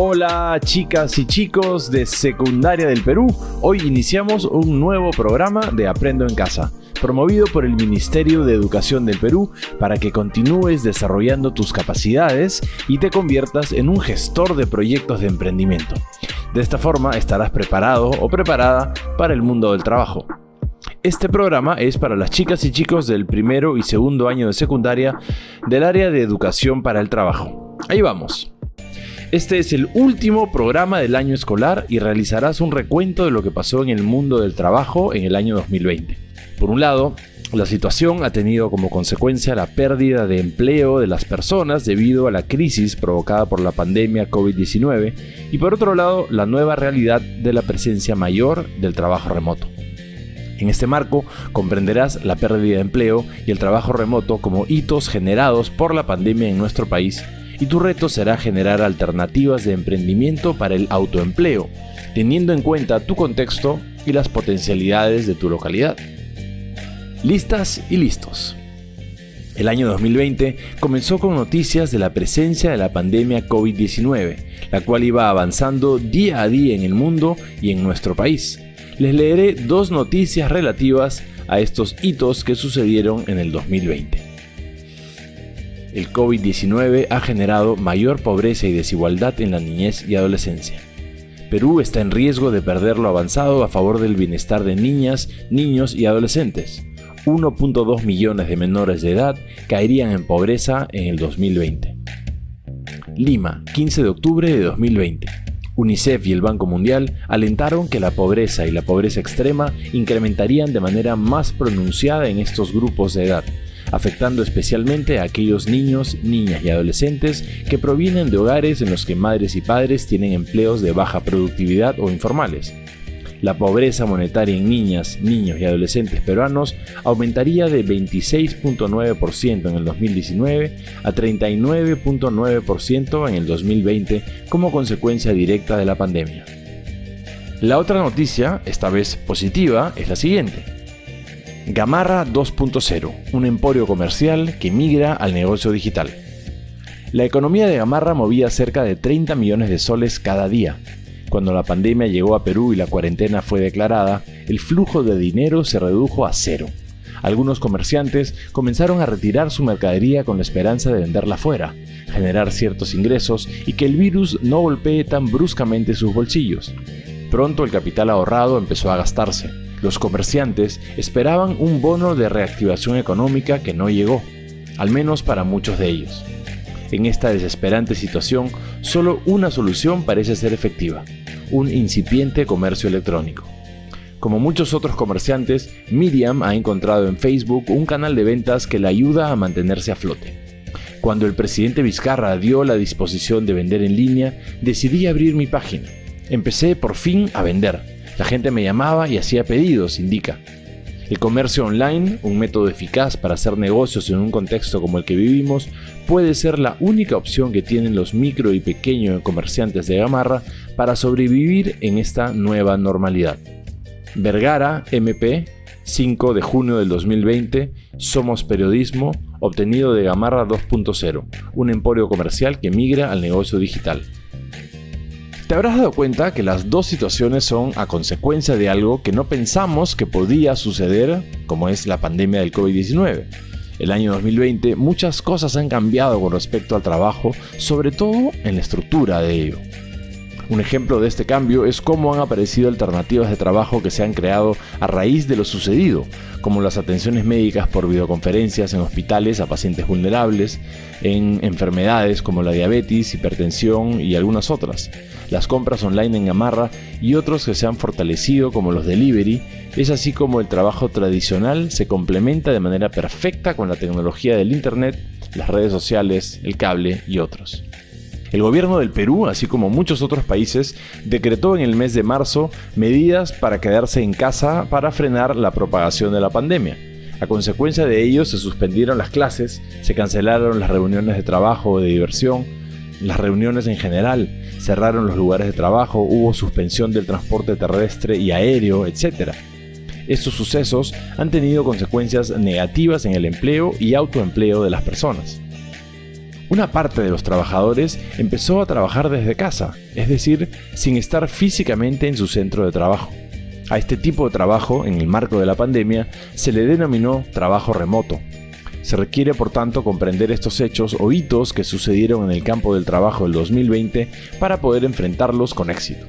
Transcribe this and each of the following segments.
Hola chicas y chicos de secundaria del Perú. Hoy iniciamos un nuevo programa de Aprendo en Casa, promovido por el Ministerio de Educación del Perú para que continúes desarrollando tus capacidades y te conviertas en un gestor de proyectos de emprendimiento. De esta forma estarás preparado o preparada para el mundo del trabajo. Este programa es para las chicas y chicos del primero y segundo año de secundaria del área de educación para el trabajo. Ahí vamos. Este es el último programa del año escolar y realizarás un recuento de lo que pasó en el mundo del trabajo en el año 2020. Por un lado, la situación ha tenido como consecuencia la pérdida de empleo de las personas debido a la crisis provocada por la pandemia COVID-19 y por otro lado, la nueva realidad de la presencia mayor del trabajo remoto. En este marco, comprenderás la pérdida de empleo y el trabajo remoto como hitos generados por la pandemia en nuestro país, y tu reto será generar alternativas de emprendimiento para el autoempleo, teniendo en cuenta tu contexto y las potencialidades de tu localidad. ¿Listas y listos? El año 2020 comenzó con noticias de la presencia de la pandemia COVID-19, la cual iba avanzando día a día en el mundo y en nuestro país. Les leeré dos noticias relativas a estos hitos que sucedieron en el 2020. El COVID-19 ha generado mayor pobreza y desigualdad en la niñez y adolescencia. Perú está en riesgo de perder lo avanzado a favor del bienestar de niñas, niños y adolescentes. 1.2 millones de menores de edad caerían en pobreza en el 2020. Lima, 15 de octubre de 2020. UNICEF y el Banco Mundial alentaron que la pobreza y la pobreza extrema incrementarían de manera más pronunciada en estos grupos de edad, afectando especialmente a aquellos niños, niñas y adolescentes que provienen de hogares en los que madres y padres tienen empleos de baja productividad o informales. La pobreza monetaria en niñas, niños y adolescentes peruanos aumentaría de 26.9% en el 2019 a 39.9% en el 2020 como consecuencia directa de la pandemia. La otra noticia, esta vez positiva, es la siguiente. Gamarra 2.0, un emporio comercial que migra al negocio digital. La economía de Gamarra movía cerca de 30 millones de soles cada día. Cuando la pandemia llegó a Perú y la cuarentena fue declarada, el flujo de dinero se redujo a cero. Algunos comerciantes comenzaron a retirar su mercadería con la esperanza de venderla fuera, generar ciertos ingresos y que el virus no golpee tan bruscamente sus bolsillos. Pronto el capital ahorrado empezó a gastarse. Los comerciantes esperaban un bono de reactivación económica que no llegó, al menos para muchos de ellos. En esta desesperante situación, solo una solución parece ser efectiva: un incipiente comercio electrónico. Como muchos otros comerciantes, Miriam ha encontrado en Facebook un canal de ventas que le ayuda a mantenerse a flote. Cuando el presidente Vizcarra dio la disposición de vender en línea, decidí abrir mi página. Empecé por fin a vender. La gente me llamaba y hacía pedidos, indica. El comercio online, un método eficaz para hacer negocios en un contexto como el que vivimos, puede ser la única opción que tienen los micro y pequeños comerciantes de Gamarra para sobrevivir en esta nueva normalidad. Vergara, MP, 5 de junio del 2020, Somos Periodismo, obtenido de Gamarra 2.0, un emporio comercial que migra al negocio digital. Te habrás dado cuenta que las dos situaciones son a consecuencia de algo que no pensamos que podía suceder, como es la pandemia del COVID-19. El año 2020 muchas cosas han cambiado con respecto al trabajo, sobre todo en la estructura de ello. Un ejemplo de este cambio es cómo han aparecido alternativas de trabajo que se han creado a raíz de lo sucedido, como las atenciones médicas por videoconferencias en hospitales a pacientes vulnerables, en enfermedades como la diabetes, hipertensión y algunas otras. Las compras online en Gamarra y otros que se han fortalecido como los delivery, es así como el trabajo tradicional se complementa de manera perfecta con la tecnología del internet, las redes sociales, el cable y otros. El gobierno del Perú, así como muchos otros países, decretó en el mes de marzo medidas para quedarse en casa para frenar la propagación de la pandemia. A consecuencia de ello, se suspendieron las clases, se cancelaron las reuniones de trabajo o de diversión, las reuniones en general, cerraron los lugares de trabajo, hubo suspensión del transporte terrestre y aéreo, etc. Estos sucesos han tenido consecuencias negativas en el empleo y autoempleo de las personas. Una parte de los trabajadores empezó a trabajar desde casa, es decir, sin estar físicamente en su centro de trabajo. A este tipo de trabajo, en el marco de la pandemia, se le denominó trabajo remoto. Se requiere, por tanto, comprender estos hechos o hitos que sucedieron en el campo del trabajo del 2020 para poder enfrentarlos con éxito.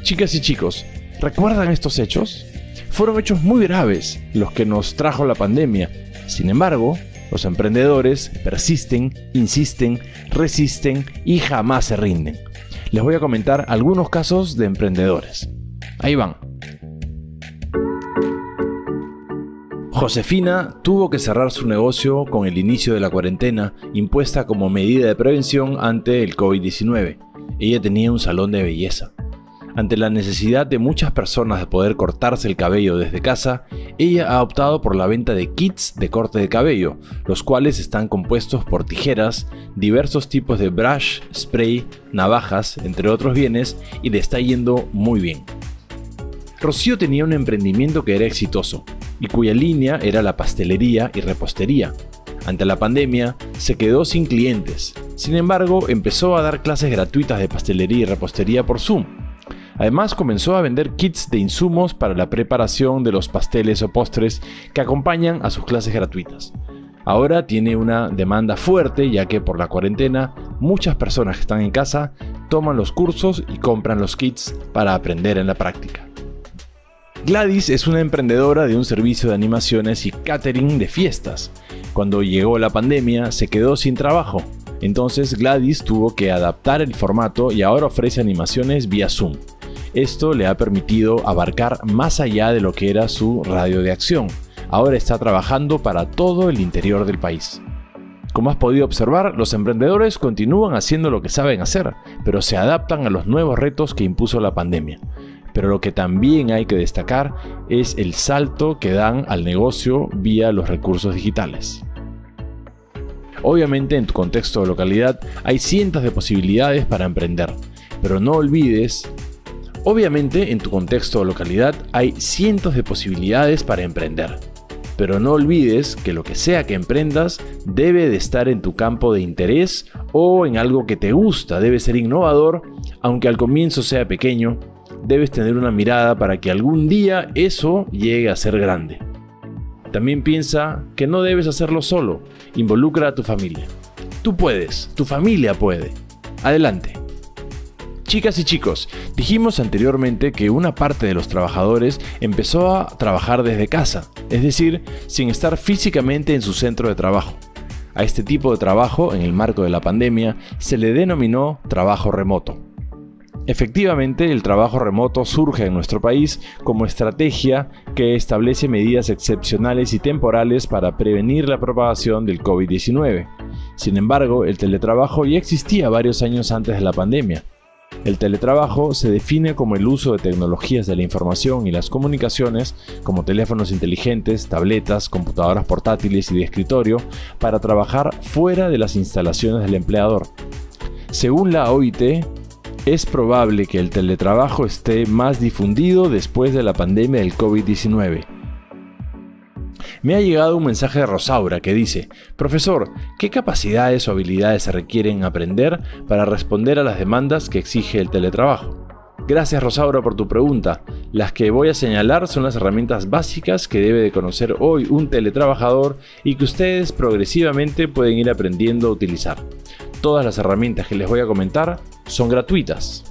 Chicas y chicos, ¿recuerdan estos hechos? Fueron hechos muy graves los que nos trajo la pandemia. Sin embargo, los emprendedores persisten, insisten, resisten y jamás se rinden. Les voy a comentar algunos casos de emprendedores. Ahí van. Josefina tuvo que cerrar su negocio con el inicio de la cuarentena impuesta como medida de prevención ante el COVID-19. Ella tenía un salón de belleza. Ante la necesidad de muchas personas de poder cortarse el cabello desde casa, ella ha optado por la venta de kits de corte de cabello, los cuales están compuestos por tijeras, diversos tipos de brush, spray, navajas, entre otros bienes, y le está yendo muy bien. Rocío tenía un emprendimiento que era exitoso, y cuya línea era la pastelería y repostería. Ante la pandemia, se quedó sin clientes. Sin embargo, empezó a dar clases gratuitas de pastelería y repostería por Zoom. Además, comenzó a vender kits de insumos para la preparación de los pasteles o postres que acompañan a sus clases gratuitas. Ahora tiene una demanda fuerte, ya que por la cuarentena, muchas personas que están en casa toman los cursos y compran los kits para aprender en la práctica. Gladys es una emprendedora de un servicio de animaciones y catering de fiestas. Cuando llegó la pandemia, se quedó sin trabajo. Entonces Gladys tuvo que adaptar el formato y ahora ofrece animaciones vía Zoom. Esto le ha permitido abarcar más allá de lo que era su radio de acción. Ahora está trabajando para todo el interior del país. Como has podido observar, los emprendedores continúan haciendo lo que saben hacer, pero se adaptan a los nuevos retos que impuso la pandemia. Pero lo que también hay que destacar es el salto que dan al negocio vía los recursos digitales. Obviamente en tu contexto de localidad hay cientos de posibilidades para emprender, pero no olvides, que lo que sea que emprendas debe de estar en tu campo de interés o en algo que te gusta, debe ser innovador, aunque al comienzo sea pequeño. Debes tener una mirada para que algún día eso llegue a ser grande. También piensa que no debes hacerlo solo, involucra a tu familia. Tú puedes, tu familia puede. Adelante. Chicas y chicos, dijimos anteriormente que una parte de los trabajadores empezó a trabajar desde casa, es decir, sin estar físicamente en su centro de trabajo. A este tipo de trabajo, en el marco de la pandemia, se le denominó trabajo remoto. Efectivamente, el trabajo remoto surge en nuestro país como estrategia que establece medidas excepcionales y temporales para prevenir la propagación del COVID-19. Sin embargo, el teletrabajo ya existía varios años antes de la pandemia. El teletrabajo se define como el uso de tecnologías de la información y las comunicaciones, como teléfonos inteligentes, tabletas, computadoras portátiles y de escritorio, para trabajar fuera de las instalaciones del empleador. Según la OIT, es probable que el teletrabajo esté más difundido después de la pandemia del COVID-19. Me ha llegado un mensaje de Rosaura que dice: Profesor, ¿qué capacidades o habilidades se requieren aprender para responder a las demandas que exige el teletrabajo? Gracias Rosaura por tu pregunta. Las que voy a señalar son las herramientas básicas que debe de conocer hoy un teletrabajador y que ustedes progresivamente pueden ir aprendiendo a utilizar. Todas las herramientas que les voy a comentar son gratuitas.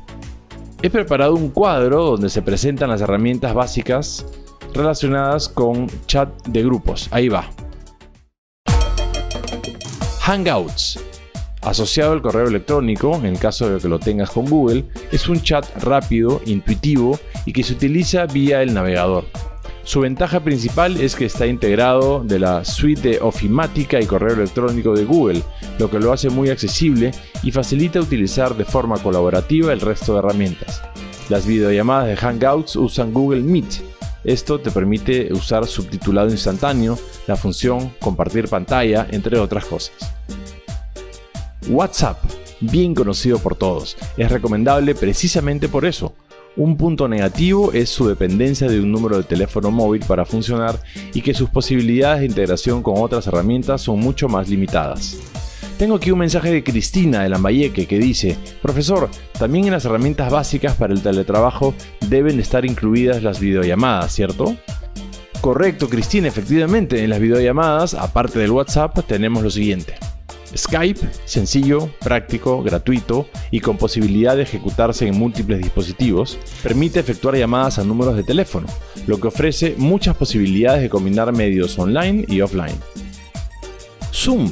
He preparado un cuadro donde se presentan las herramientas básicas relacionadas con chat de grupos. Ahí va. Hangouts. Asociado al correo electrónico, en el caso de que lo tengas con Google, es un chat rápido, intuitivo y que se utiliza vía el navegador. Su ventaja principal es que está integrado de la suite de ofimática y correo electrónico de Google, lo que lo hace muy accesible y facilita utilizar de forma colaborativa el resto de herramientas. Las videollamadas de Hangouts usan Google Meet. Esto te permite usar subtitulado instantáneo, la función compartir pantalla, entre otras cosas. WhatsApp, bien conocido por todos, es recomendable precisamente por eso. Un punto negativo es su dependencia de un número de teléfono móvil para funcionar y que sus posibilidades de integración con otras herramientas son mucho más limitadas. Tengo aquí un mensaje de Cristina de Lambayeque que dice: profesor, también en las herramientas básicas para el teletrabajo deben estar incluidas las videollamadas, ¿cierto? Correcto, Cristina, efectivamente, en las videollamadas, aparte del WhatsApp, tenemos lo siguiente. Skype, sencillo, práctico, gratuito y con posibilidad de ejecutarse en múltiples dispositivos, permite efectuar llamadas a números de teléfono, lo que ofrece muchas posibilidades de combinar medios online y offline. Zoom.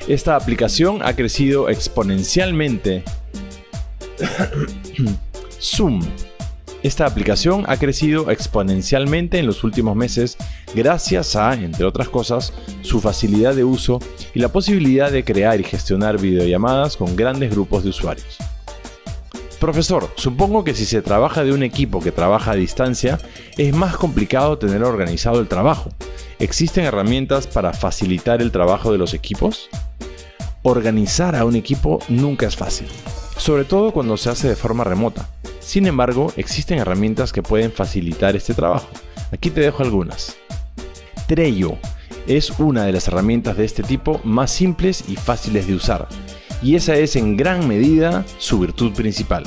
Esta aplicación ha crecido exponencialmente. Zoom. Esta aplicación ha crecido exponencialmente en los últimos meses gracias a, entre otras cosas, su facilidad de uso y la posibilidad de crear y gestionar videollamadas con grandes grupos de usuarios. Profesor, supongo que si se trabaja de un equipo que trabaja a distancia, es más complicado tener organizado el trabajo. ¿Existen herramientas para facilitar el trabajo de los equipos? Organizar a un equipo nunca es fácil, sobre todo cuando se hace de forma remota. Sin embargo, existen herramientas que pueden facilitar este trabajo. Aquí te dejo algunas. Trello es una de las herramientas de este tipo más simples y fáciles de usar, y esa es en gran medida su virtud principal.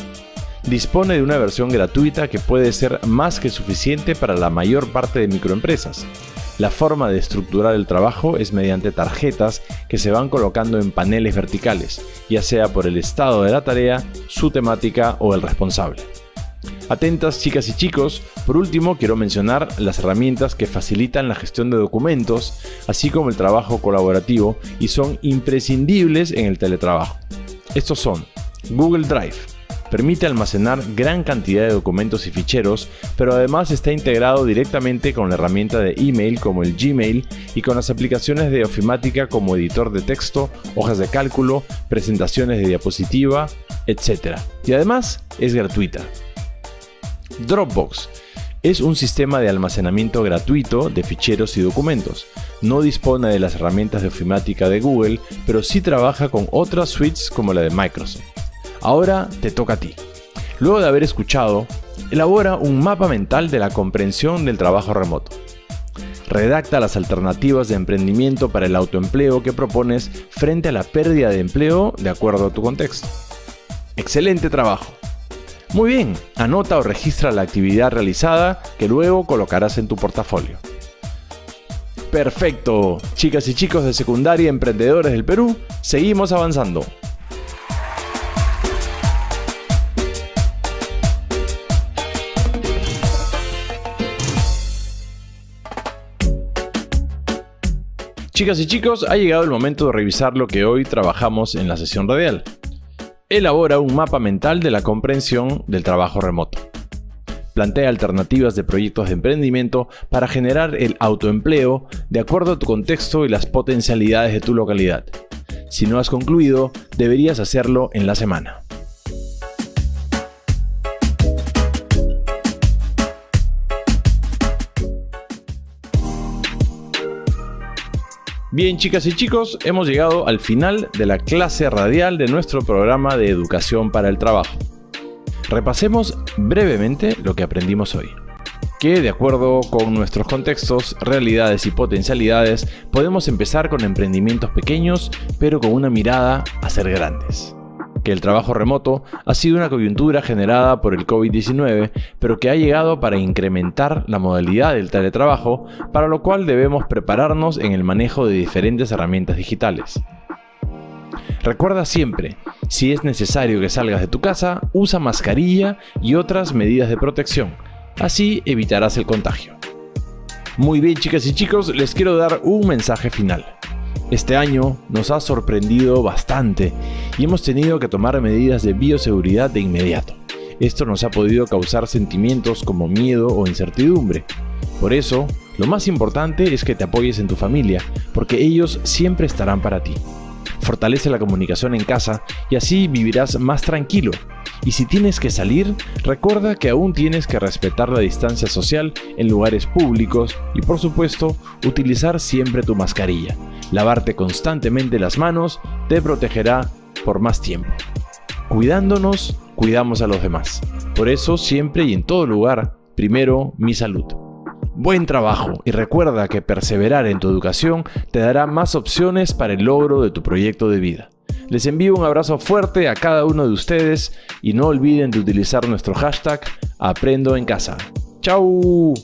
Dispone de una versión gratuita que puede ser más que suficiente para la mayor parte de microempresas. La forma de estructurar el trabajo es mediante tarjetas que se van colocando en paneles verticales, ya sea por el estado de la tarea, su temática o el responsable. Atentas, chicas y chicos, por último quiero mencionar las herramientas que facilitan la gestión de documentos, así como el trabajo colaborativo, y son imprescindibles en el teletrabajo. Estos son Google Drive. Permite almacenar gran cantidad de documentos y ficheros, pero además está integrado directamente con la herramienta de email como el Gmail y con las aplicaciones de ofimática como editor de texto, hojas de cálculo, presentaciones de diapositiva, etc. Y además es gratuita. Dropbox es un sistema de almacenamiento gratuito de ficheros y documentos. No dispone de las herramientas de ofimática de Google, pero sí trabaja con otras suites como la de Microsoft. Ahora te toca a ti. Luego de haber escuchado, elabora un mapa mental de la comprensión del trabajo remoto. Redacta las alternativas de emprendimiento para el autoempleo que propones frente a la pérdida de empleo de acuerdo a tu contexto. ¡Excelente trabajo! Muy bien, anota o registra la actividad realizada que luego colocarás en tu portafolio. ¡Perfecto! Chicas y chicos de secundaria emprendedores del Perú, seguimos avanzando. Chicas y chicos, ha llegado el momento de revisar lo que hoy trabajamos en la sesión radial. Elabora un mapa mental de la comprensión del trabajo remoto. Plantea alternativas de proyectos de emprendimiento para generar el autoempleo de acuerdo a tu contexto y las potencialidades de tu localidad. Si no has concluido, deberías hacerlo en la semana. Bien, chicas y chicos, hemos llegado al final de la clase radial de nuestro programa de educación para el trabajo. Repasemos brevemente lo que aprendimos hoy. Que de acuerdo con nuestros contextos, realidades y potencialidades, podemos empezar con emprendimientos pequeños, pero con una mirada a ser grandes. Que el trabajo remoto ha sido una coyuntura generada por el COVID-19, pero que ha llegado para incrementar la modalidad del teletrabajo, para lo cual debemos prepararnos en el manejo de diferentes herramientas digitales. Recuerda siempre, si es necesario que salgas de tu casa, usa mascarilla y otras medidas de protección. Así evitarás el contagio. Muy bien, chicas y chicos, les quiero dar un mensaje final. Este año nos ha sorprendido bastante y hemos tenido que tomar medidas de bioseguridad de inmediato. Esto nos ha podido causar sentimientos como miedo o incertidumbre. Por eso, lo más importante es que te apoyes en tu familia, porque ellos siempre estarán para ti. Fortalece la comunicación en casa y así vivirás más tranquilo. Y si tienes que salir, recuerda que aún tienes que respetar la distancia social en lugares públicos y, por supuesto, utilizar siempre tu mascarilla. Lavarte constantemente las manos te protegerá por más tiempo. Cuidándonos, cuidamos a los demás. Por eso, siempre y en todo lugar, primero mi salud. Buen trabajo y recuerda que perseverar en tu educación te dará más opciones para el logro de tu proyecto de vida. Les envío un abrazo fuerte a cada uno de ustedes y no olviden de utilizar nuestro hashtag Aprendo en Casa. ¡Chao!